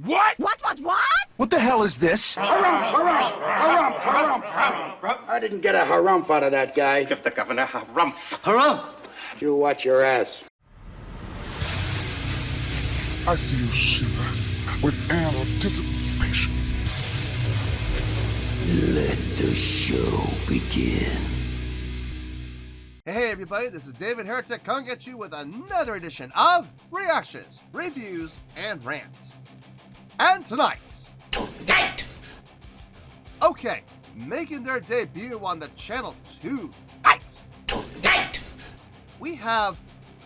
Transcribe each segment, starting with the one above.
What? What? What the hell is this? Harumph. I didn't get a harumph out of that guy. Give the governor harumph. Harumph! You watch your ass. I see you shiver with anticipation. Let the show begin. Hey everybody, this is David Heretic coming at you with another edition of Reactions, Reviews, and Rants. And tonight, okay, making their debut on the channel tonight, we have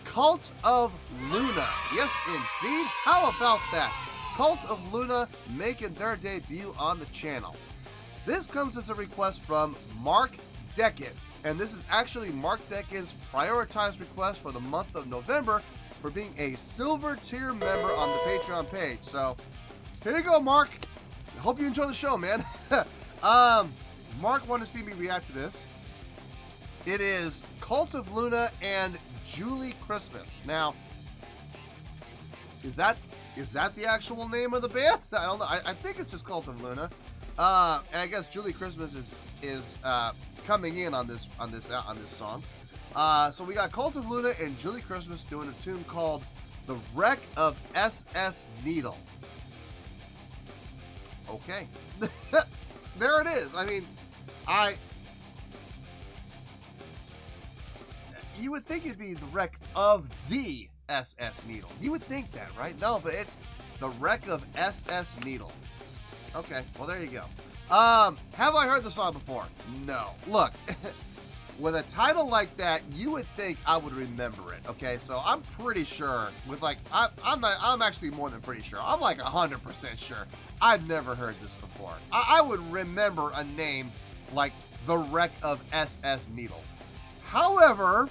Cult of Luna. Yes, indeed. How about that? Cult of Luna making their debut on the channel. This comes as a request from Mark Decken, and this is actually Mark Decken's prioritized request for the month of November for being a silver tier member on the Patreon page. So here you go, Mark. I hope you enjoy the show, man. Mark wanted to see me react to this. It is Cult of Luna and Julie Christmas. Now, is that the actual name of the band? I don't know. I think it's just Cult of Luna. And I guess Julie Christmas is coming in on this song. So we got Cult of Luna and Julie Christmas doing a tune called "The Wreck of S.S. Needle." Okay, there it is. I mean, you would think it'd be the wreck of the SS Needle. You would think that, right? No, but it's the wreck of SS Needle. Okay, well there you go. Have I heard the song before? No. Look, with a title like that, you would think I would remember it. Okay, so I'm pretty sure. With like, I'm actually more than pretty sure. I'm like 100% sure. I've never heard this before. I would remember a name like the wreck of SS Needle. However,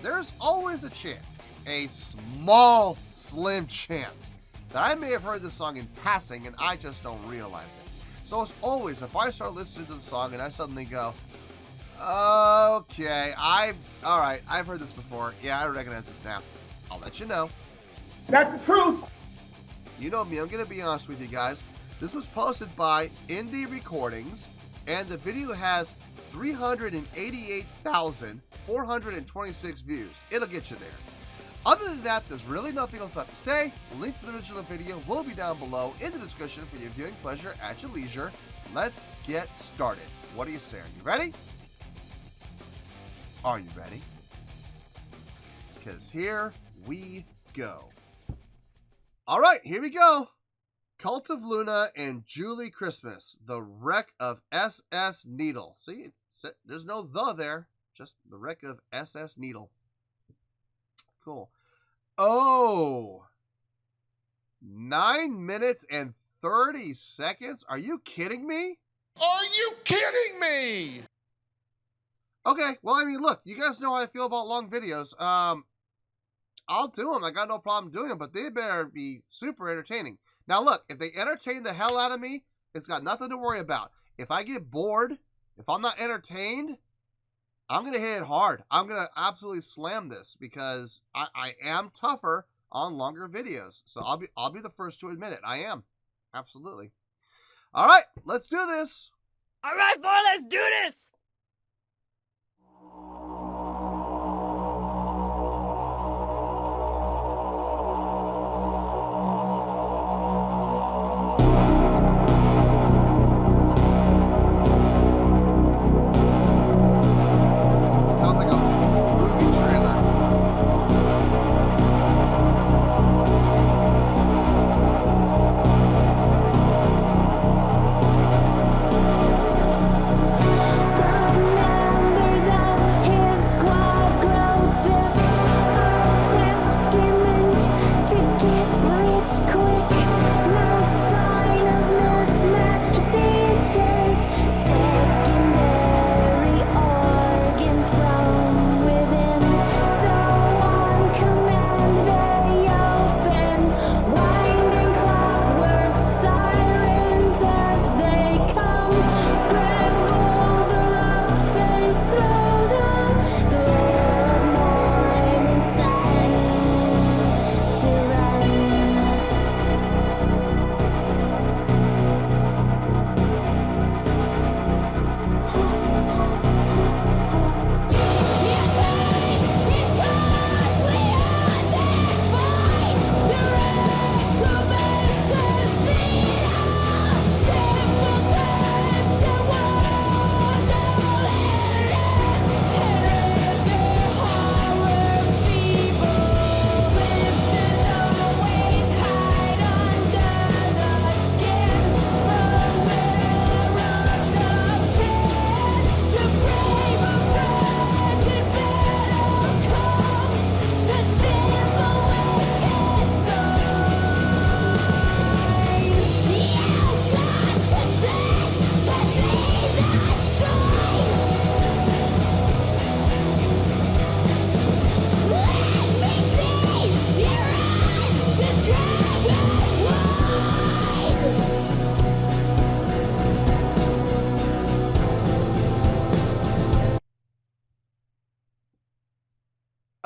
there's always a chance, a small, slim chance, that I may have heard this song in passing and I just don't realize it. So as always, if I start listening to the song and I suddenly go, okay, all right, I've heard this before. Yeah, I recognize this now. I'll let you know. That's the truth. You know me, I'm going to be honest with you guys. This was posted by Indie Recordings, and the video has 388,426 views. It'll get you there. Other than that, there's really nothing else left to say. The link to the original video will be down below in the description for your viewing pleasure at your leisure. Let's get started. What do you say? Are you ready? Are you ready? Because here we go. All right, here we go. Cult of Luna and Julie Christmas, the wreck of SS Needle. See, there's no "the" there, just the wreck of SS Needle. Cool. Oh, 9 minutes and 30 seconds? Are you kidding me? Are you kidding me? Okay, well, I mean, look, you guys know how I feel about long videos. I'll do them. I got no problem doing them, but they better be super entertaining. Now, look, if they entertain the hell out of me, it's got nothing to worry about. If I get bored, if I'm not entertained, I'm going to hit it hard. I'm going to absolutely slam this because I am tougher on longer videos. So I'll be the first to admit it. I am. Absolutely. All right, let's do this. All right, boy, let's do this. Sounds like a movie trailer. The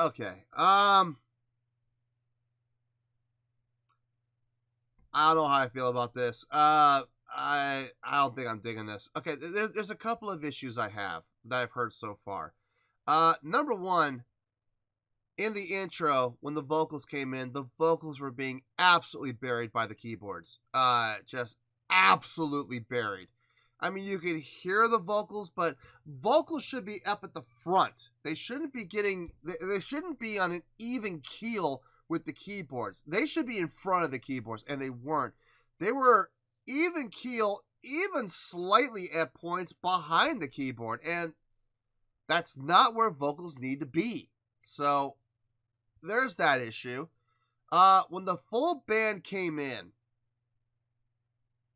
Okay. I don't know how I feel about this. I don't think I'm digging this. Okay, there's a couple of issues I have that I've heard so far. Number one, in the intro, when the vocals came in, the vocals were being absolutely buried by the keyboards. Just absolutely buried. I mean, you could hear the vocals, but vocals should be up at the front. They shouldn't be they shouldn't be on an even keel with the keyboards. They should be in front of the keyboards, and they weren't. They were even keel, even slightly at points behind the keyboard, and that's not where vocals need to be. So there's that issue. When the full band came in,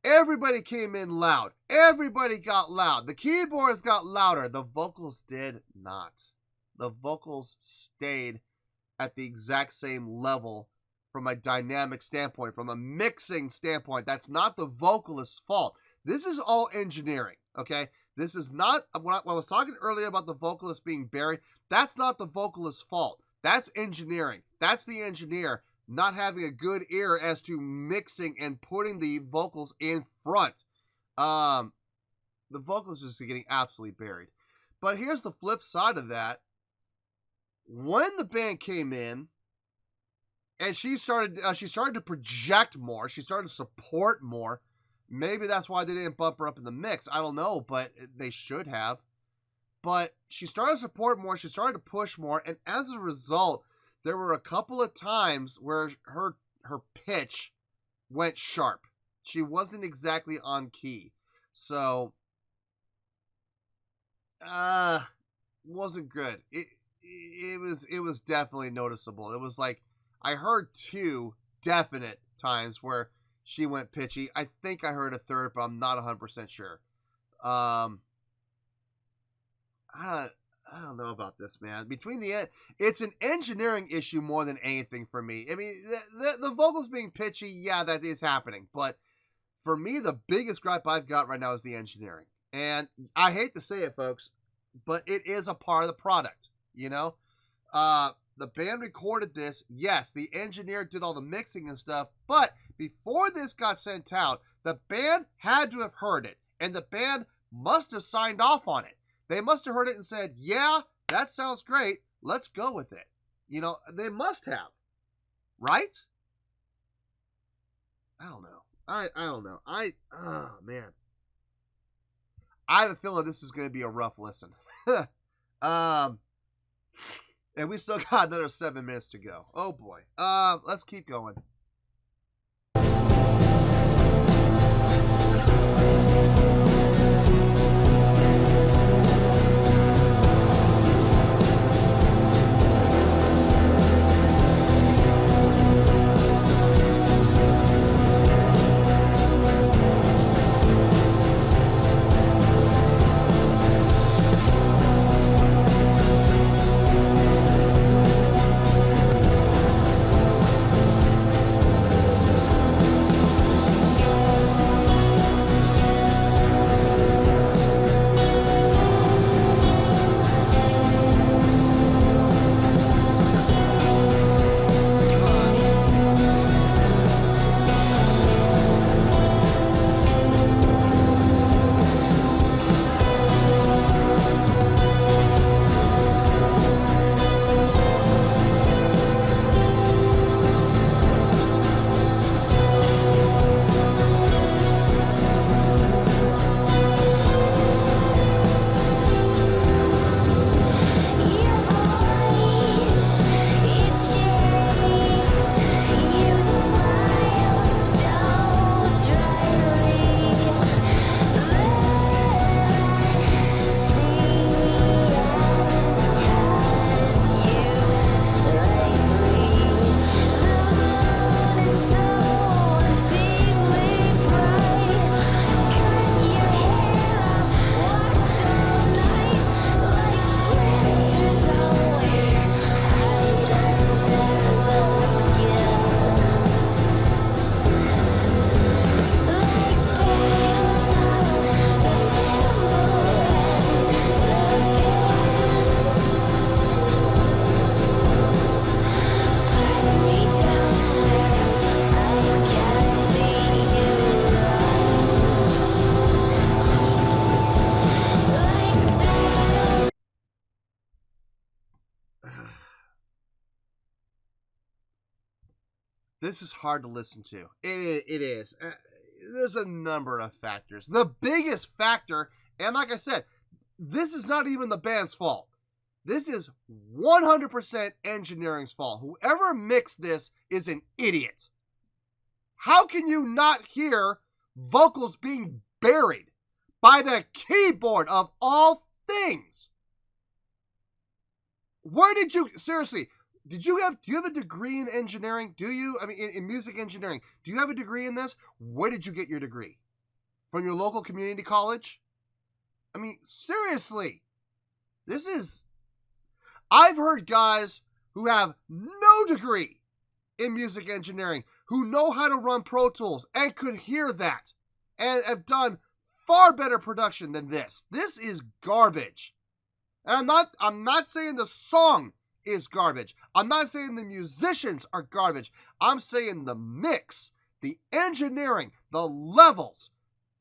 everybody came in loud. Everybody got loud. The keyboards got louder. The vocals did not. The vocals stayed at the exact same level from a dynamic standpoint, from a mixing standpoint. That's not the vocalist's fault. This is all engineering, okay? This is not, when I was talking earlier about the vocalist being buried, that's not the vocalist's fault. That's engineering. That's the engineer not having a good ear as to mixing and putting the vocals in front. The vocals just getting absolutely buried. But here's the flip side of that. When the band came in, and she started to project more, she started to support more. Maybe that's why they didn't bump her up in the mix. I don't know, but they should have. But she started to support more, she started to push more, and as a result, there were a couple of times where her pitch went sharp. She wasn't exactly on key. So, wasn't good. It was definitely noticeable. It was like, I heard 2 definite times where she went pitchy. I think I heard a third, but I'm not 100% sure. I don't know about this, man. It's an engineering issue more than anything for me. I mean, the vocals being pitchy, yeah, that is happening. But for me, the biggest gripe I've got right now is the engineering. And I hate to say it, folks, but it is a part of the product, you know? The band recorded this. Yes, the engineer did all the mixing and stuff. But before this got sent out, the band had to have heard it. And the band must have signed off on it. They must have heard it and said, yeah, that sounds great. Let's go with it. You know, they must have. Right? I don't know. I don't know. Oh, man. I have a feeling this is going to be a rough listen. And we still got another 7 minutes to go. Oh, boy. Let's keep going. This is hard to listen to. It is. There's a number of factors. The biggest factor, and like I said, this is not even the band's fault. This is 100% engineering's fault. Whoever mixed this is an idiot. How can you not hear vocals being buried by the keyboard of all things? Where did you, seriously, do you have a degree in engineering? Do you? I mean, in music engineering, do you have a degree in this? Where did you get your degree? From your local community college? I mean, seriously, this is, I've heard guys who have no degree in music engineering who know how to run Pro Tools and could hear that and have done far better production than this. This is garbage. And I'm not saying the song is garbage. I'm not saying the musicians are garbage. I'm saying the mix, the engineering, the levels,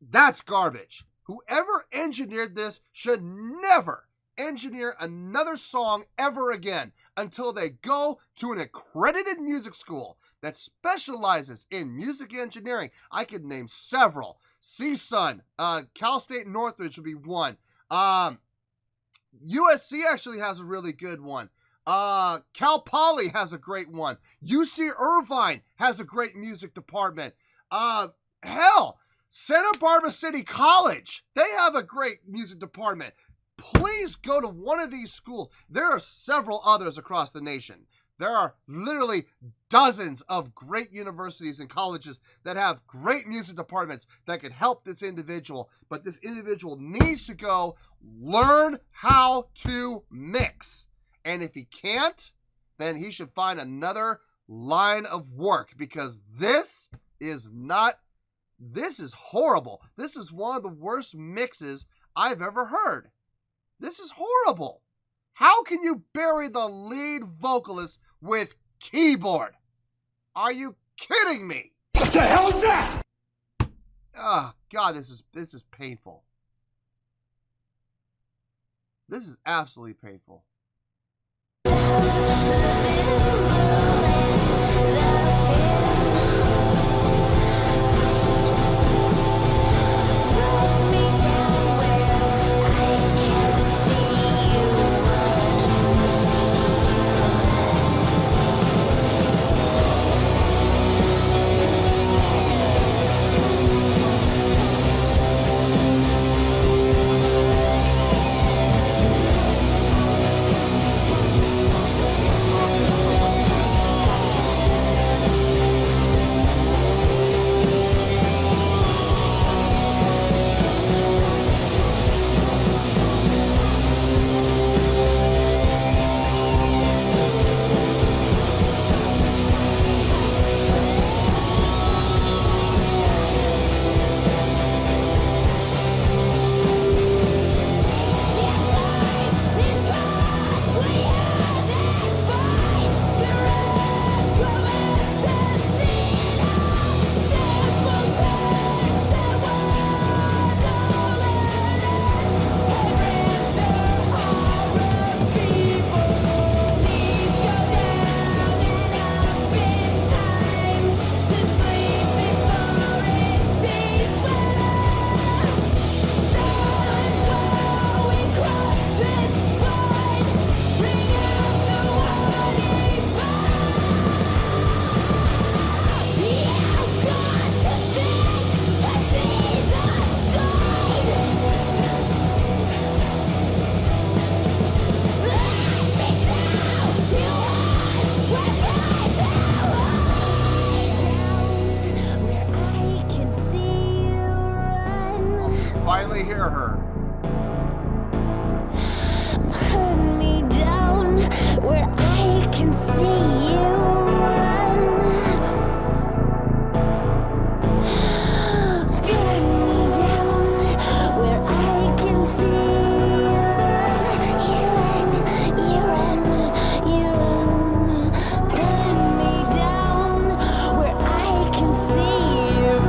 that's garbage. Whoever engineered this should never engineer another song ever again until they go to an accredited music school that specializes in music engineering. I could name several. CSUN, Cal State Northridge would be one. USC actually has a really good one. Cal Poly has a great one. UC Irvine has a great music department. Hell, Santa Barbara City College, they have a great music department. Please go to one of these schools. There are several others across the nation. There are literally dozens of great universities and colleges that have great music departments that could help this individual. But this individual needs to go learn how to mix. And if he can't, then he should find another line of work, because this is horrible. This is one of the worst mixes I've ever heard. This is horrible. How can you bury the lead vocalist with keyboard? Are you kidding me? What the hell is that? Oh, God, this is painful. This is absolutely painful. Finally hear her. Put me down where I can see you run. Put me down where I can see you run. You run, you run. Put me down where I can see you run.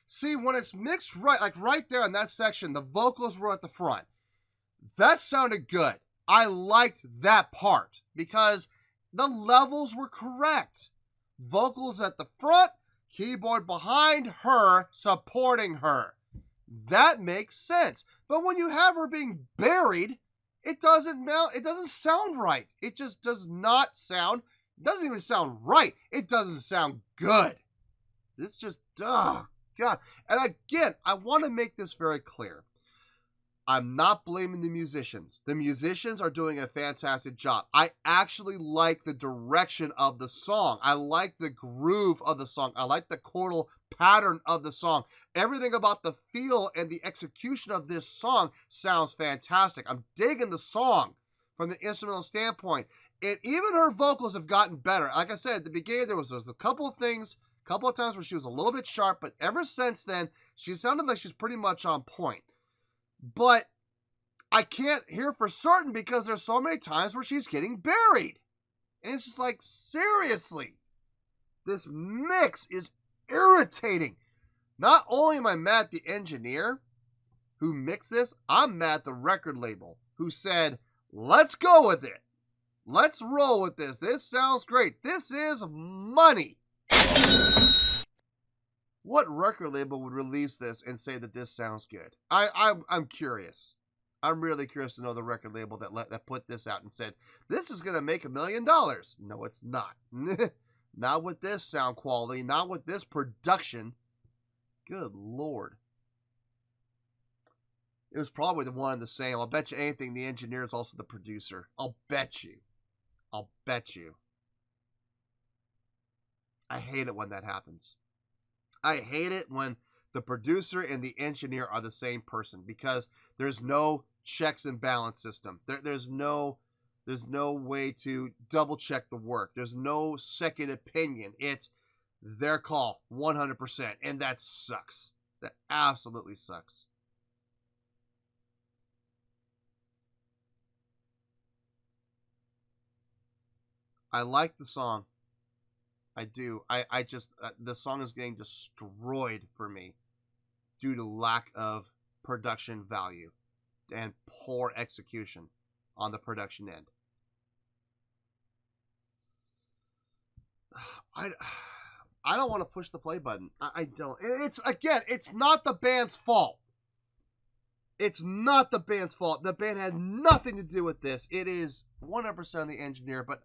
See, when it's mixed right, like right there in that section, the vocals were at the front. That sounded good. I liked that part because the levels were correct. Vocals at the front, keyboard behind her, supporting her. That makes sense. But when you have her being buried, it doesn't sound right. It just does not sound, it doesn't even sound right. It doesn't sound good. It's just, oh, God. And again, I want to make this very clear. I'm not blaming the musicians. The musicians are doing a fantastic job. I actually like the direction of the song. I like the groove of the song. I like the chordal pattern of the song. Everything about the feel and the execution of this song sounds fantastic. I'm digging the song from the instrumental standpoint. And even her vocals have gotten better. Like I said, at the beginning, there was a couple of things, a couple of times where she was a little bit sharp, but ever since then, she sounded like she's pretty much on point. But I can't hear for certain because there's so many times where she's getting buried. And it's just like, seriously, this mix is irritating. Not only am I mad at the engineer who mixed this, I'm mad at the record label who said, let's go with it. Let's roll with this. This sounds great. This is money. What record label would release this and say that this sounds good? I'm curious. I'm really curious to know the record label that put this out and said, this is going to make $1 million. No, it's not. Not with this sound quality. Not with this production. Good Lord. It was probably the one and the same. I'll bet you anything the engineer is also the producer. I'll bet you. I'll bet you. I hate it when that happens. I hate it when the producer and the engineer are the same person because there's no checks and balance system. There's no way to double check the work. There's no second opinion. It's their call 100%. And that sucks. That absolutely sucks. I like the song. I do. I just, the song is getting destroyed for me due to lack of production value and poor execution on the production end. I don't want to push the play button. I don't. It's not the band's fault. It's not the band's fault. The band had nothing to do with this. It is 100% the engineer, but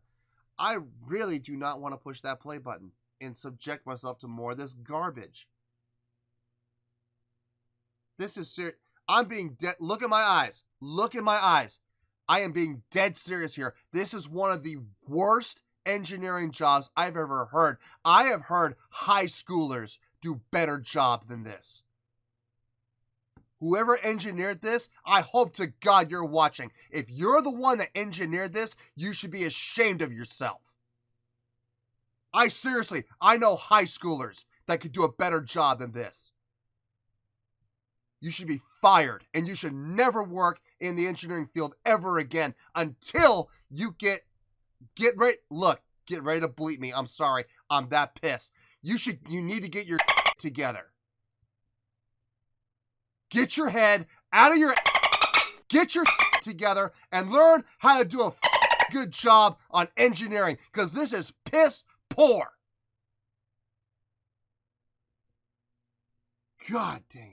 I really do not want to push that play button and subject myself to more of this garbage. This is serious. I'm being dead. Look at my eyes. Look in my eyes. I am being dead serious here. This is one of the worst engineering jobs I've ever heard. I have heard high schoolers do better job than this. Whoever engineered this, I hope to God you're watching. If you're the one that engineered this, you should be ashamed of yourself. I know high schoolers that could do a better job than this. You should be fired, and you should never work in the engineering field ever again until you get ready. Look, get ready to bleep me. I'm sorry. I'm that pissed. You need to get your together. Get your head out of your... Get your together and learn how to do a good job on engineering, because this is piss poor. God dang it.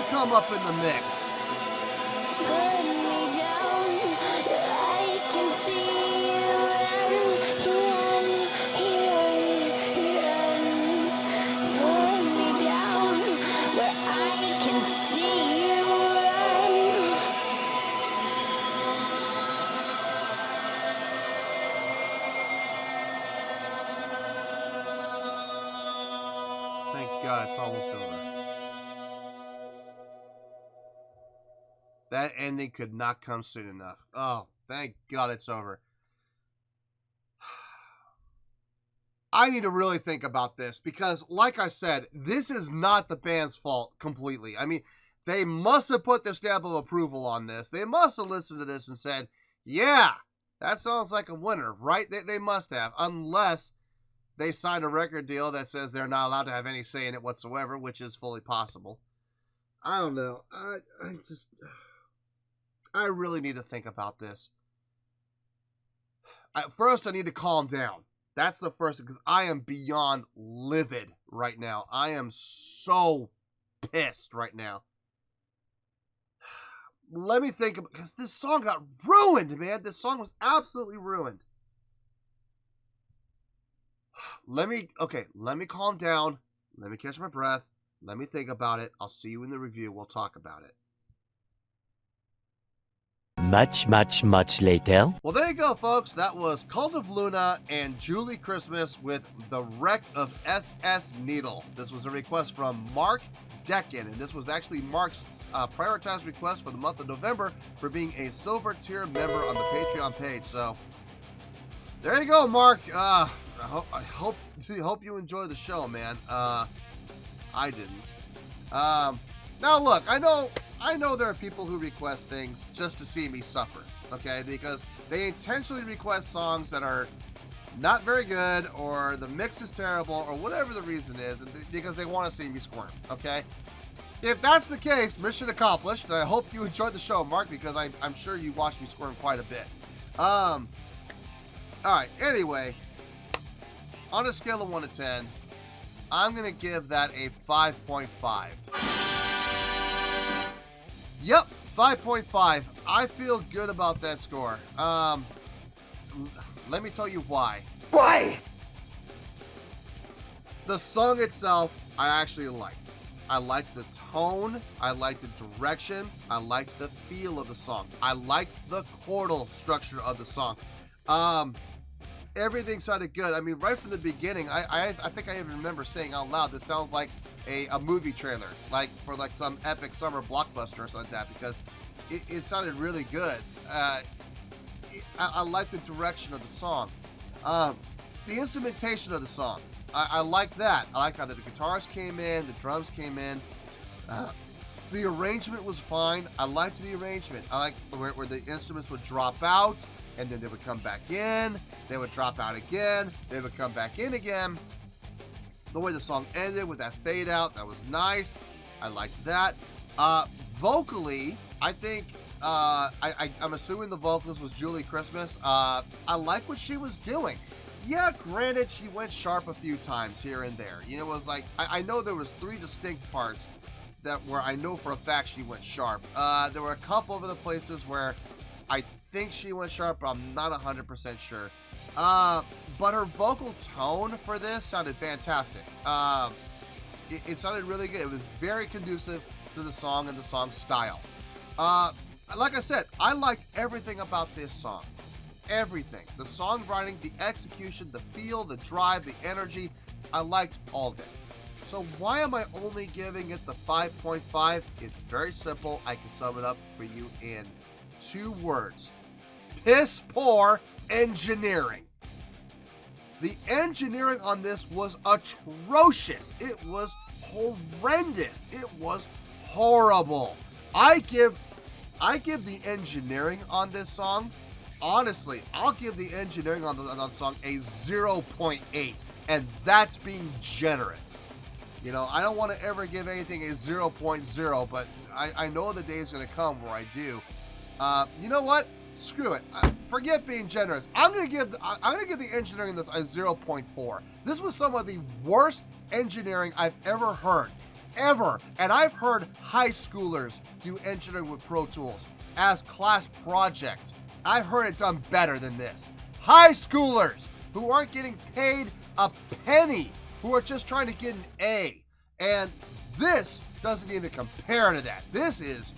to come up in the mix. Put me down, I can see you run. Put me down, where I can see you run. Thank God it's almost over. That ending could not come soon enough. Oh, thank God it's over. I need to really think about this because, like I said, this is not the band's fault completely. I mean, they must have put their stamp of approval on this. They must have listened to this and said, yeah, that sounds like a winner, right? They must have, unless they signed a record deal that says they're not allowed to have any say in it whatsoever, which is fully possible. I don't know. I really need to think about this. First, I need to calm down. That's the first thing, because I am beyond livid right now. I am so pissed right now. Let me think, because this song got ruined, man. This song was absolutely ruined. Let me calm down. Let me catch my breath. Let me think about it. I'll see you in the review. We'll talk about it. Much, much, much later. Well, there you go, folks. That was Cult of Luna and Julie Christmas with the Wreck of S.S. Needle. This was a request from Mark Deccan, and this was actually Mark's prioritized request for the month of November for being a silver tier member on the Patreon page. So, there you go, Mark. I hope you enjoy the show, man. I didn't. Now, look, I know there are people who request things just to see me suffer, okay? Because they intentionally request songs that are not very good, or the mix is terrible, or whatever the reason is, because they want to see me squirm, okay? If that's the case, mission accomplished, and I hope you enjoyed the show, Mark, because I'm sure you watched me squirm quite a bit. All right, anyway, on a scale of 1 to 10, I'm going to give that a 5.5. Yep, 5.5. I feel good about that score. Let me tell you why. Why? The song itself, I actually liked. I liked the tone. I liked the direction. I liked the feel of the song. I liked the chordal structure of the song. Everything sounded good. I mean, right from the beginning, I think I even remember saying out loud, this sounds like a movie trailer, like for like some epic summer blockbuster or something like that, because it sounded really good. I like the direction of the song. The instrumentation of the song, I like that. I like how the guitars came in, the drums came in. The arrangement was fine. I liked the arrangement. I liked where the instruments would drop out, and then they would come back in. They would drop out again. They would come back in again. The way the song ended with that fade out, that was nice. I liked that. Vocally, I think, I'm assuming the vocalist was Julie Christmas. I like what she was doing. Yeah, granted, she went sharp a few times here and there. You know, it was like, I know there was 3 distinct parts where I know for a fact she went sharp. There were a couple of other places where I think she went sharp, but I'm not 100% sure. But her vocal tone for this sounded fantastic. It sounded really good. It was very conducive to the song and the song style. Like I said, I liked everything about this song. Everything. The songwriting, the execution, the feel, the drive, the energy. I liked all of it. So why am I only giving it the 5.5? It's very simple. I can sum it up for you in 2 words. Piss poor engineering. The engineering on this was atrocious. It was horrendous. It was horrible. I give the engineering on this song, honestly, I'll give the engineering on the song a 0.8, and that's being generous. You know, I don't want to ever give anything a 0.0, but I know the day is going to come where I do. You know what? Screw it. Forget being generous. I'm gonna give the engineering in this a 0.4. This was some of the worst engineering I've ever heard. ever, and I've heard high schoolers do engineering with Pro Tools as class projects. I've heard it done better than this. High schoolers who aren't getting paid a penny, who are just trying to get an A. And this doesn't even compare to that. This is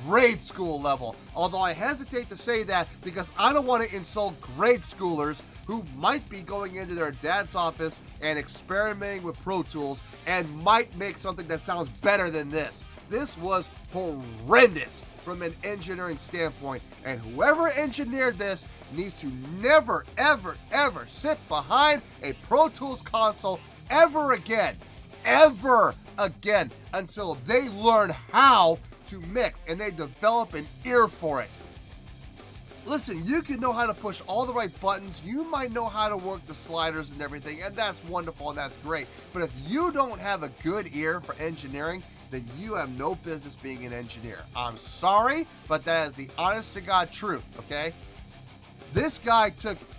grade school level. Although I hesitate to say that because I don't want to insult grade schoolers who might be going into their dad's office and experimenting with Pro Tools and might make something that sounds better than this. This was horrendous from an engineering standpoint, and whoever engineered this needs to never, ever, ever sit behind a Pro Tools console ever again, until they learn how to mix and they develop an ear for it. Listen, you can know how to push all the right buttons, you might know how to work the sliders and everything, and that's wonderful and that's great, but if you don't have a good ear for engineering, then you have no business being an engineer. I'm sorry, but that is the honest to God truth, okay? This guy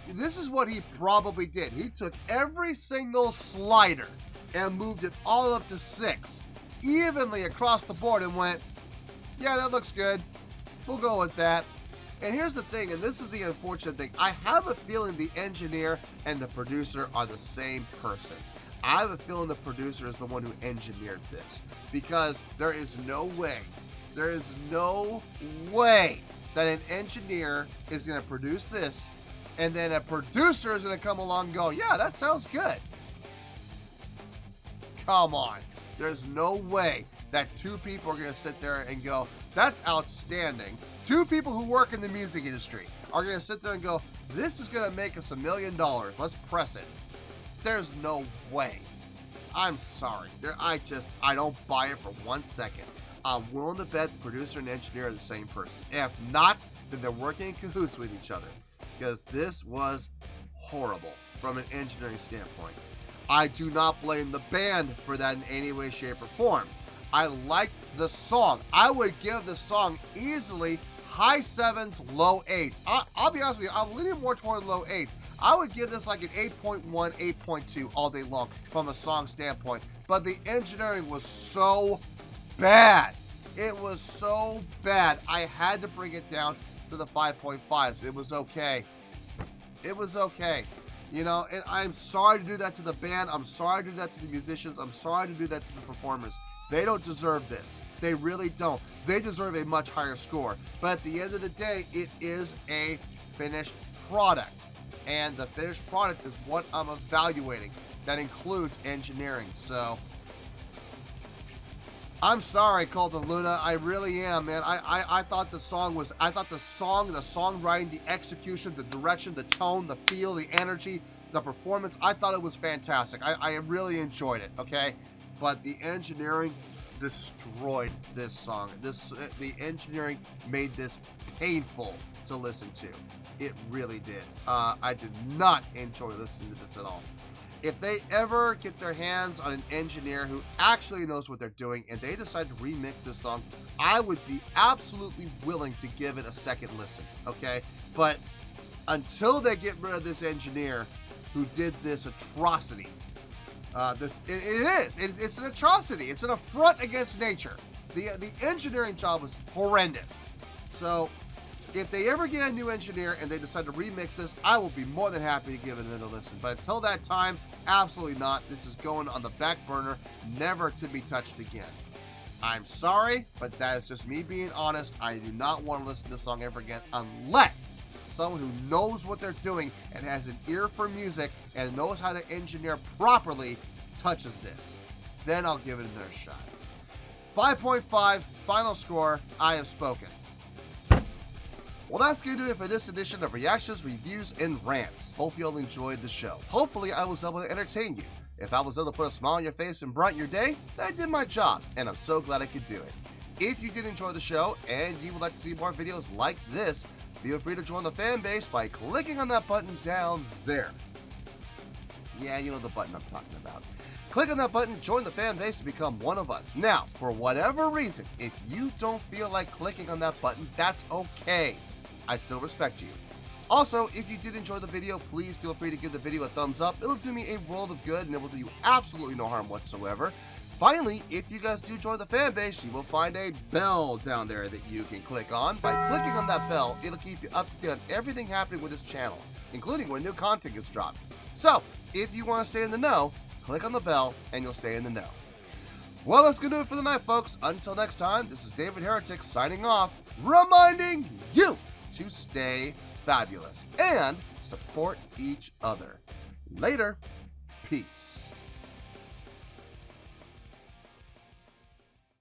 this is what he probably did. He took every single slider and moved it all up to 6, evenly across the board, and went, yeah, that looks good. We'll go with that. And here's the thing, and this is the unfortunate thing. I have a feeling the engineer and the producer are the same person. I have a feeling the producer is the one who engineered this, because there is no way that an engineer is going to produce this and then a producer is going to come along and go, yeah, that sounds good. Come on. There's no way that two people are going to sit there and go, that's outstanding. Two people who work in the music industry are going to sit there and go, this is going to make us $1 million. Let's press it. There's no way. I'm sorry. I don't buy it for 1 second. I'm willing to bet the producer and engineer are the same person. If not, then they're working in cahoots with each other, because this was horrible from an engineering standpoint. I do not blame the band for that in any way, shape, or form. I liked the song. I would give the song easily high 7s, low 8s. I'll be honest with you, I'm leaning more toward low 8s. I would give this like an 8.1, 8.2 all day long from a song standpoint. But the engineering was so bad. It was so bad. I had to bring it down to the 5.5s. It was okay. It was okay. You know, and I'm sorry to do that to the band. I'm sorry to do that to the musicians. I'm sorry to do that to the performers. They don't deserve this. They really don't. They deserve a much higher score. But at the end of the day, it is a finished product. And the finished product is what I'm evaluating. That includes engineering. So, I'm sorry, Cult of Luna. I really am, man. I thought the song, the songwriting, the execution, the direction, the tone, the feel, the energy, the performance, I thought it was fantastic. I really enjoyed it, okay? But the engineering destroyed this song. The engineering made this painful to listen to. It really did. I did not enjoy listening to this at all. If they ever get their hands on an engineer who actually knows what they're doing and they decide to remix this song, I would be absolutely willing to give it a second listen, okay? But until they get rid of this engineer who did this atrocity, it's an atrocity. It's an affront against nature. The engineering job was horrendous. So if they ever get a new engineer and they decide to remix this, I will be more than happy to give it another listen. But until that time, absolutely not. This is going on the back burner, never to be touched again. I'm sorry, but that is just me being honest. I do not want to listen to this song ever again unless someone who knows what they're doing and has an ear for music and knows how to engineer properly touches this. Then I'll give it another shot. 5.5, final score, I have spoken. Well, that's going to do it for this edition of Reactions, Reviews, and Rants. Hope you all enjoyed the show. Hopefully, I was able to entertain you. If I was able to put a smile on your face and brighten your day, I did my job, and I'm so glad I could do it. If you did enjoy the show, and you would like to see more videos like this, feel free to join the fan base by clicking on that button down there. Yeah, you know the button I'm talking about. Click on that button, join the fan base, and become one of us. Now, for whatever reason, if you don't feel like clicking on that button, that's okay. I still respect you. Also, if you did enjoy the video, please feel free to give the video a thumbs up. It'll do me a world of good and it will do you absolutely no harm whatsoever. Finally, if you guys do join the fan base, you will find a bell down there that you can click on. By clicking on that bell, it'll keep you up to date on everything happening with this channel, including when new content gets dropped. So, if you want to stay in the know, click on the bell and you'll stay in the know. Well, that's going to do it for the night, folks. Until next time, this is David Heretic signing off, reminding you to stay fabulous and support each other. Later. Peace.